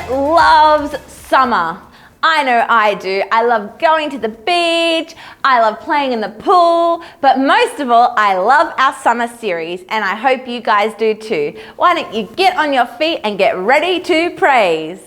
that loves summer? I know I do. I love going to the beach, I love playing in the pool, but most of all, I love our summer series, and I hope you guys do too. Why don't you get on your feet and get ready to praise?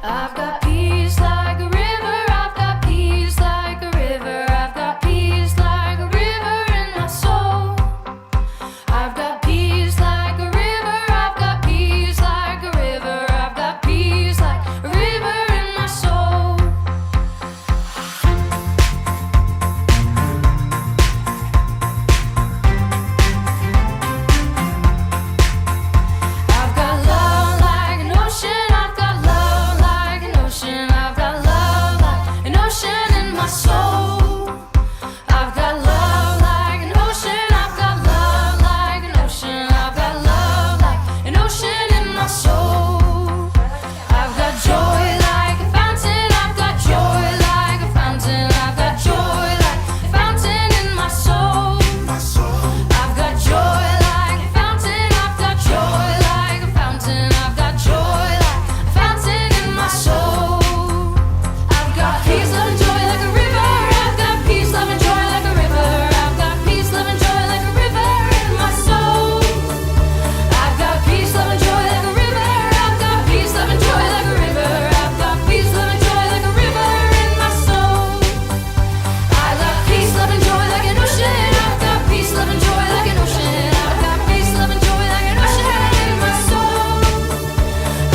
I've got peace like a river, I've got peace like a river, I've got peace like a river in my soul. I've got peace like a river, I've got peace like a river, I've got peace like a river in my soul. I've got love like an ocean, I've got love like an ocean, I've got love like an ocean in my soul. I've got love like an ocean, I've got love like an ocean, I've got love like an ocean in my soul. I've got joy like a fountain, I've got joy like a fountain, I've got joy like a fountain in my soul. I've got joy like a fountain, I've got joy like a fountain, I've got joy like a fountain in my soul. I've got peace, love, and joy like a river, I've got peace, love, and joy like a river, I've got peace, love, and joy like a river in my soul. I've got peace, love, and joy like a river, I've got peace, love, and joy like a river, I've got peace, love, and joy like a river in my soul. I've got peace, love, and joy like an ocean, I've got peace, love, and joy like an ocean, I've got peace, love, and joy like an ocean in my soul.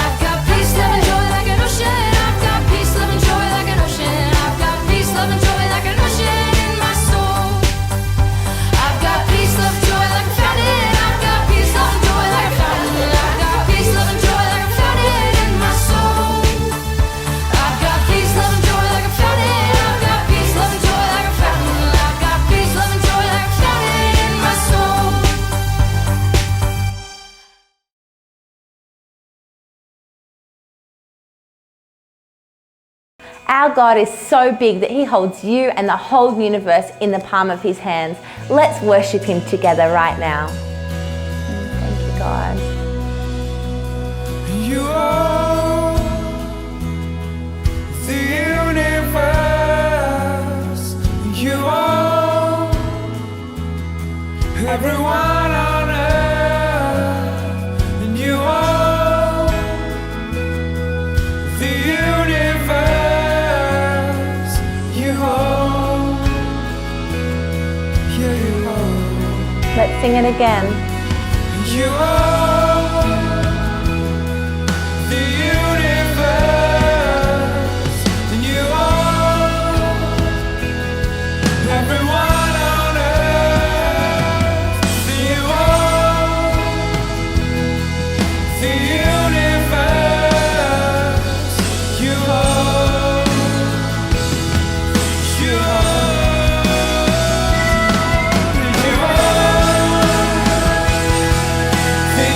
I've got peace, love, and joy like an ocean, I've got peace, love, and joy like an ocean, I've got peace, love, and joy like an ocean in my soul. I've got peace, love, and joy like a fountain, I've got peace, love, and joy like a fountain, I've got peace, love, and joy like a fountain in my soul. I've got peace, love, and joy like a fountain, I've got peace, love, and joy like a fountain, I've got peace, love, and joy like a fountain in my soul. Our God is so big that He holds you and the whole universe in the palm of His hands. Let's worship Him together right now. Thank you, God. You are the universe. You are everyone on earth, and you are the universe. You are, yeah, you are. Let's sing it again. You are the universe, and you are everyone on earth. You are the universe. You are. You are. You are the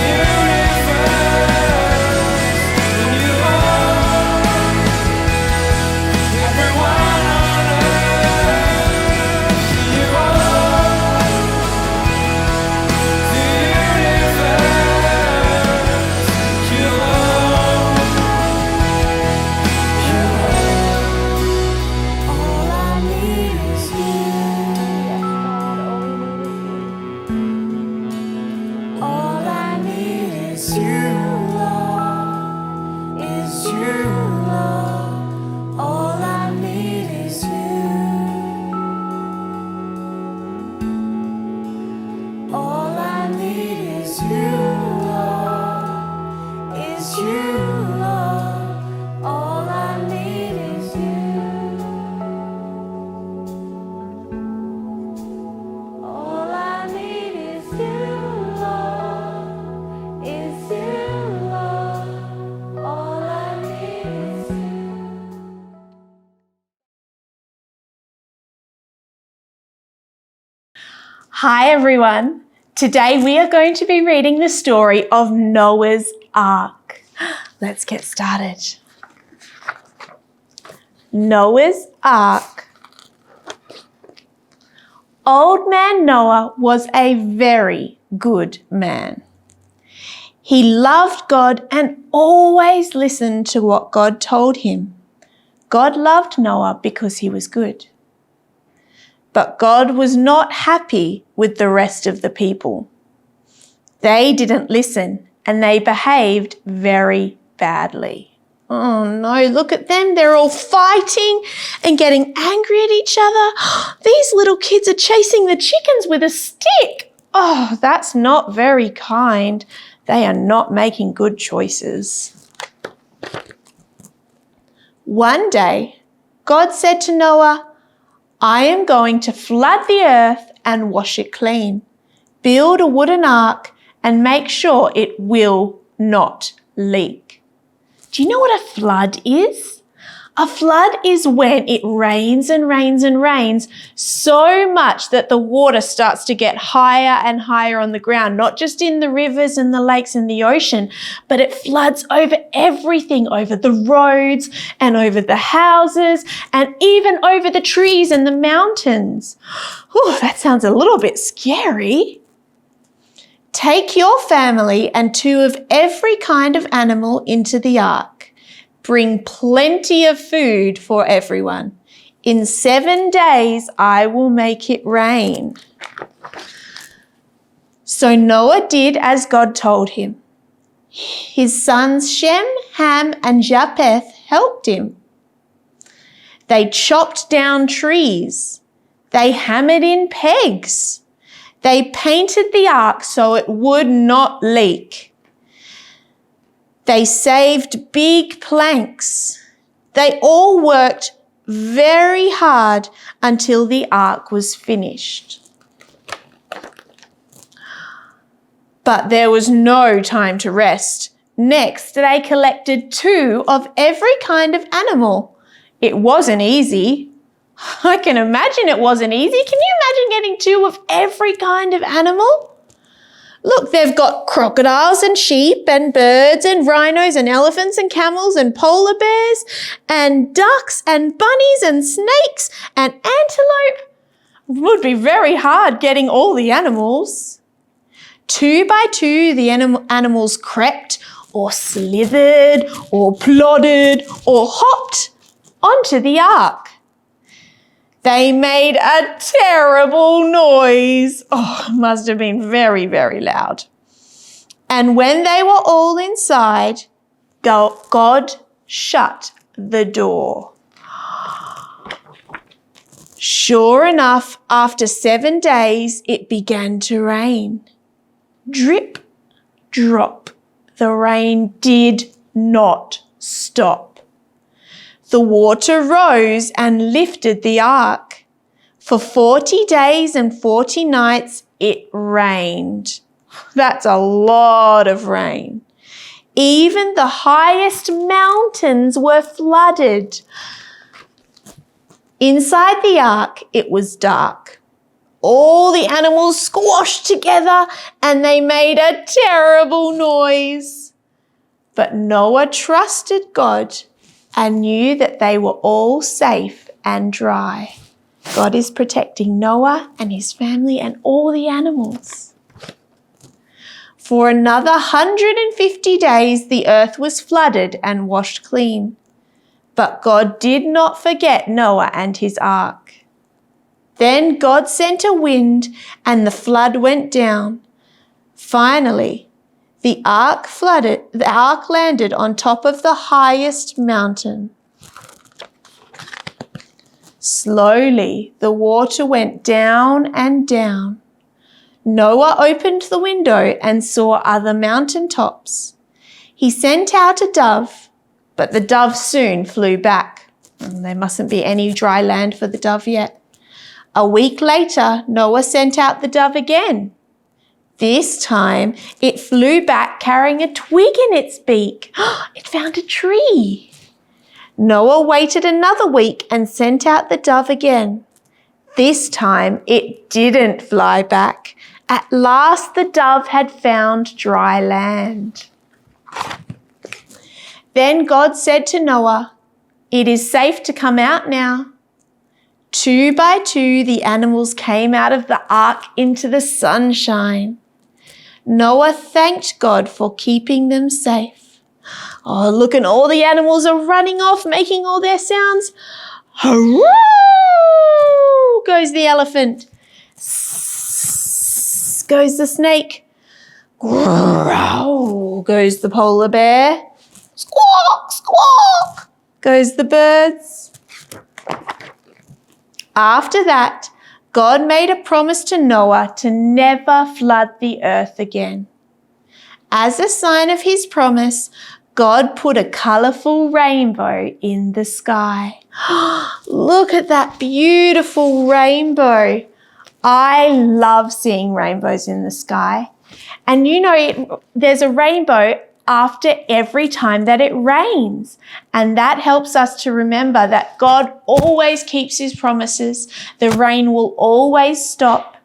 Hi everyone. Today we are going to be reading the story of Noah's Ark. Let's get started. Noah's Ark. Old man Noah was a very good man. He loved God and always listened to what God told him. God loved Noah because he was good. But God was not happy with the rest of the people. They didn't listen and they behaved very badly. Oh no, look at them. They're all fighting and getting angry at each other. These little kids are chasing the chickens with a stick. Oh, that's not very kind. They are not making good choices. One day, God said to Noah, I am going to flood the earth and wash it clean. Build a wooden ark and make sure it will not leak. Do you know what a flood is? A flood is when it rains and rains and rains so much that the water starts to get higher and higher on the ground, not just in the rivers and the lakes and the ocean, but it floods over everything, over the roads and over the houses and even over the trees and the mountains. Whew, that sounds a little bit scary. Take your family and 2 of every kind of animal into the ark. Bring plenty of food for everyone. In 7 days, I will make it rain. So Noah did as God told him. His sons Shem, Ham, and Japheth helped him. They chopped down trees. They hammered in pegs. They painted the ark so it would not leak. They saved big planks. They all worked very hard until the ark was finished. But there was no time to rest. Next, they collected 2 of every kind of animal. It wasn't easy. I can imagine it wasn't easy. Can you imagine getting 2 of every kind of animal? Look, they've got crocodiles and sheep and birds and rhinos and elephants and camels and polar bears and ducks and bunnies and snakes and antelope. It would be very hard getting all the animals. 2 by 2, the animals crept or slithered or plodded or hopped onto the ark. They made a terrible noise. Oh, it must have been very, very loud. And when they were all inside, God shut the door. Sure enough, after 7 days, it began to rain. Drip, drop. The rain did not stop. The water rose and lifted the ark. For 40 days and 40 nights it rained. That's a lot of rain. Even the highest mountains were flooded. Inside the ark it was dark. All the animals squashed together and they made a terrible noise. But Noah trusted God and knew that they were all safe and dry. God is protecting Noah and his family and all the animals. For another 150 days, the earth was flooded and washed clean. But God did not forget Noah and his ark. Then God sent a wind and the flood went down. Finally, the ark landed on top of the highest mountain. Slowly, the water went down and down. Noah opened the window and saw other mountain tops. He sent out a dove, but the dove soon flew back. There mustn't be any dry land for the dove yet. A week later, Noah sent out the dove again. This time, it flew back carrying a twig in its beak. It found a tree. Noah waited another week and sent out the dove again. This time, it didn't fly back. At last, the dove had found dry land. Then God said to Noah, "It is safe to come out now. 2 by 2, the animals came out of the ark into the sunshine. Noah thanked God for keeping them safe. Oh, look, and all the animals are running off, making all their sounds. Hurrah! Goes the elephant. Sss, goes the snake. Growl goes the polar bear. Squawk, squawk goes the birds. After that, God made a promise to Noah to never flood the earth again. As a sign of his promise, God put a colourful rainbow in the sky. Look at that beautiful rainbow. I love seeing rainbows in the sky. And you know, there's a rainbow after every time that it rains. And that helps us to remember that God always keeps his promises. The rain will always stop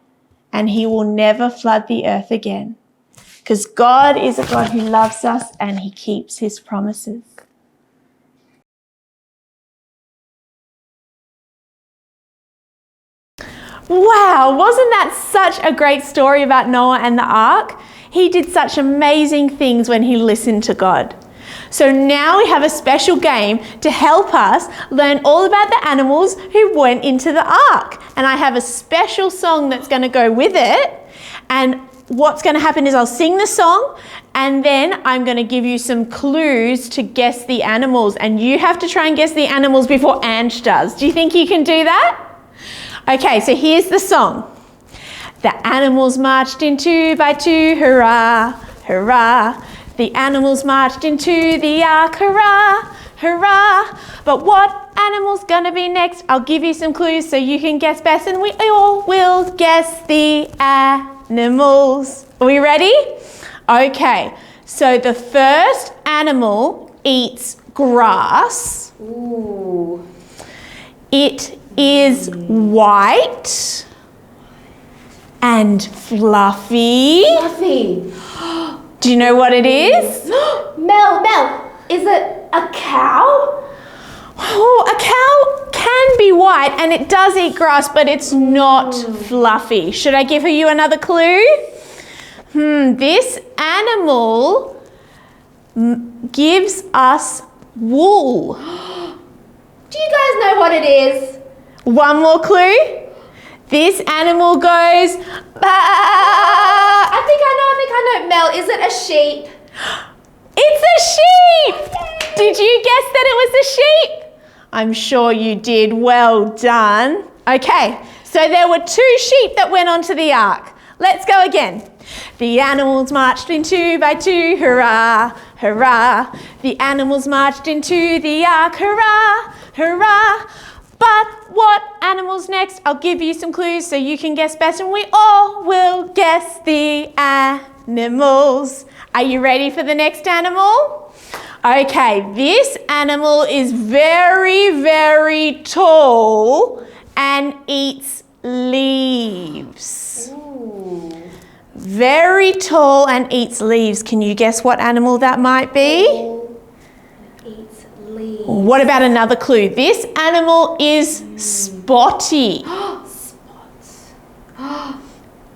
and he will never flood the earth again. Because God is a God who loves us and he keeps his promises. Wow, wasn't that such a great story about Noah and the ark? He did such amazing things when he listened to God. So now we have a special game to help us learn all about the animals who went into the ark. And I have a special song that's going to go with it. And what's going to happen is I'll sing the song and then I'm going to give you some clues to guess the animals. And you have to try and guess the animals before Ange does. Do you think you can do that? Okay, so here's the song. The animals marched in 2 by 2, hurrah, hurrah. The animals marched into the ark, hurrah, hurrah. But what animal's gonna be next? I'll give you some clues so you can guess best and we all will guess the animals. Are we ready? Okay, so the first animal eats grass. Ooh. It is white and fluffy. Fluffy. Do you know what it is? Mel, is it a cow? Oh, a cow can be white and it does eat grass, but it's not fluffy. Should I give you another clue? This animal gives us wool. Do you guys know what it is? One more clue. This animal goes, bah. I think I know. Mel, is it a sheep? It's a sheep! Did you guess that it was a sheep? I'm sure you did. Well done. Okay, so there were 2 sheep that went onto the ark. Let's go again. The animals marched in 2 by 2, hurrah, hurrah. The animals marched into the ark, hurrah, hurrah. But what animal's next? I'll give you some clues so you can guess best and we all will guess the animals. Are you ready for the next animal? Okay, this animal is very, very tall and eats leaves. Ooh. Very tall and eats leaves. Can you guess what animal that might be? Eats leaves. What about another clue? This animal is spotty. Spots.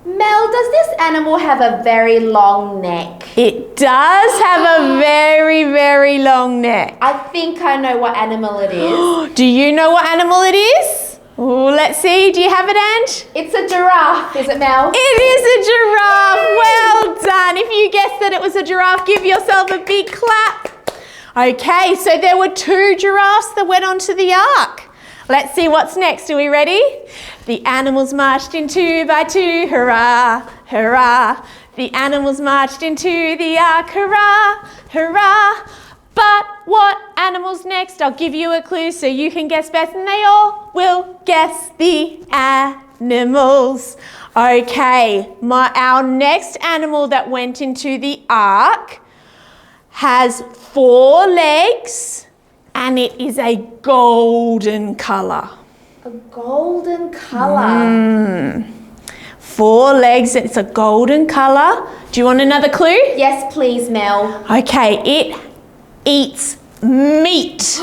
Mel, does this animal have a very long neck? It does have a very, very long neck. I think I know what animal it is. Do you know what animal it is? Oh, let's see. Do you have it, Ange? It's a giraffe, is it, Mel? It is a giraffe. Well done. If you guessed that it was a giraffe, give yourself a big clap. Okay, so there were 2 giraffes that went onto the ark. Let's see what's next. Are we ready? The animals marched in 2 by 2, hurrah, hurrah. The animals marched into the ark, hurrah, hurrah. But what animal's next? I'll give you a clue so you can guess best and they all will guess the animals. Okay, our next animal that went into the ark has 4 legs and it is a golden colour. A golden colour. 4 legs, it's a golden colour. Do you want another clue? Yes, please, Mel. Okay, it eats meat.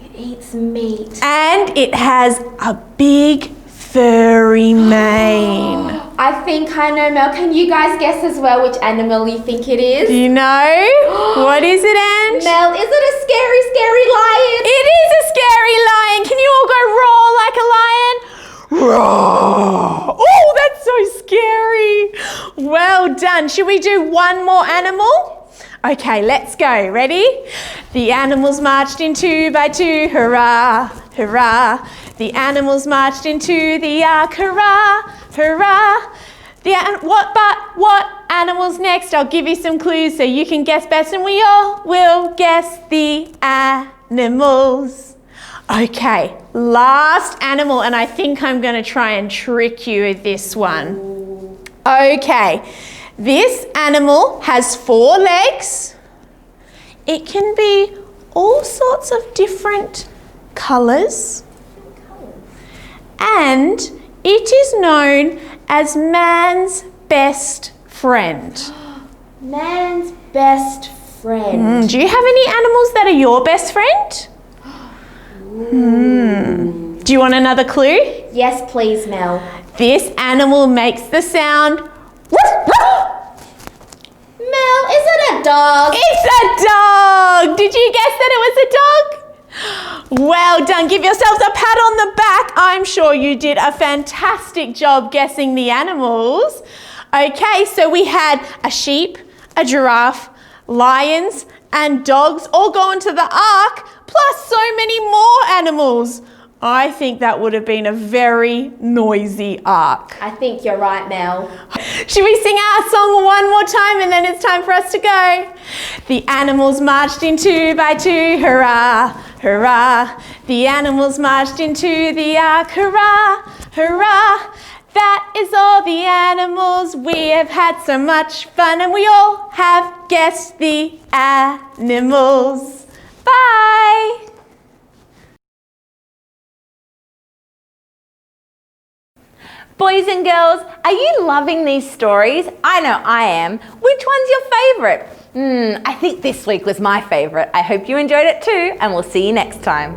It Eats meat. And it has a big furry mane. I think I know, Mel. Can you guys guess as well which animal you think it is? Do you know? What is it, Ange? Mel, is it a scary, scary lion? It is a scary lion. Can you all go roar like a lion? Roar! Oh, that's so scary. Well done. Should we do one more animal? Okay, let's go. Ready? The animals marched in 2 by 2. Hurrah, hurrah. The animals marched into the ark. Hurrah, hurrah. What animals next? I'll give you some clues so you can guess best, and we all will guess the animals. Okay, last animal, and I think I'm going to try and trick you with this one. Okay, this animal has 4 legs. It can be all sorts of different colours. And it is known as man's best friend. Man's best friend. Do you have any animals that are your best friend? Do you want another clue? Yes, please, Mel. This animal makes the sound. Mel, is it a dog? It's a dog! Did you guess that it was a dog? Well done. Give yourselves a pat on the back. I'm sure you did a fantastic job guessing the animals. Okay, so we had a sheep, a giraffe, lions, and dogs all go into the ark, plus so many more animals. I think that would have been a very noisy ark. I think you're right, Mel. Should we sing our song one more time and then it's time for us to go? The animals marched in 2 by 2, hurrah, hurrah. The animals marched into the ark, hurrah, hurrah. That is all the animals. We have had so much fun and we all have guessed the animals. Bye. Boys and girls, are you loving these stories? I know I am. Which one's your favourite? I think this week was my favourite. I hope you enjoyed it too, and we'll see you next time.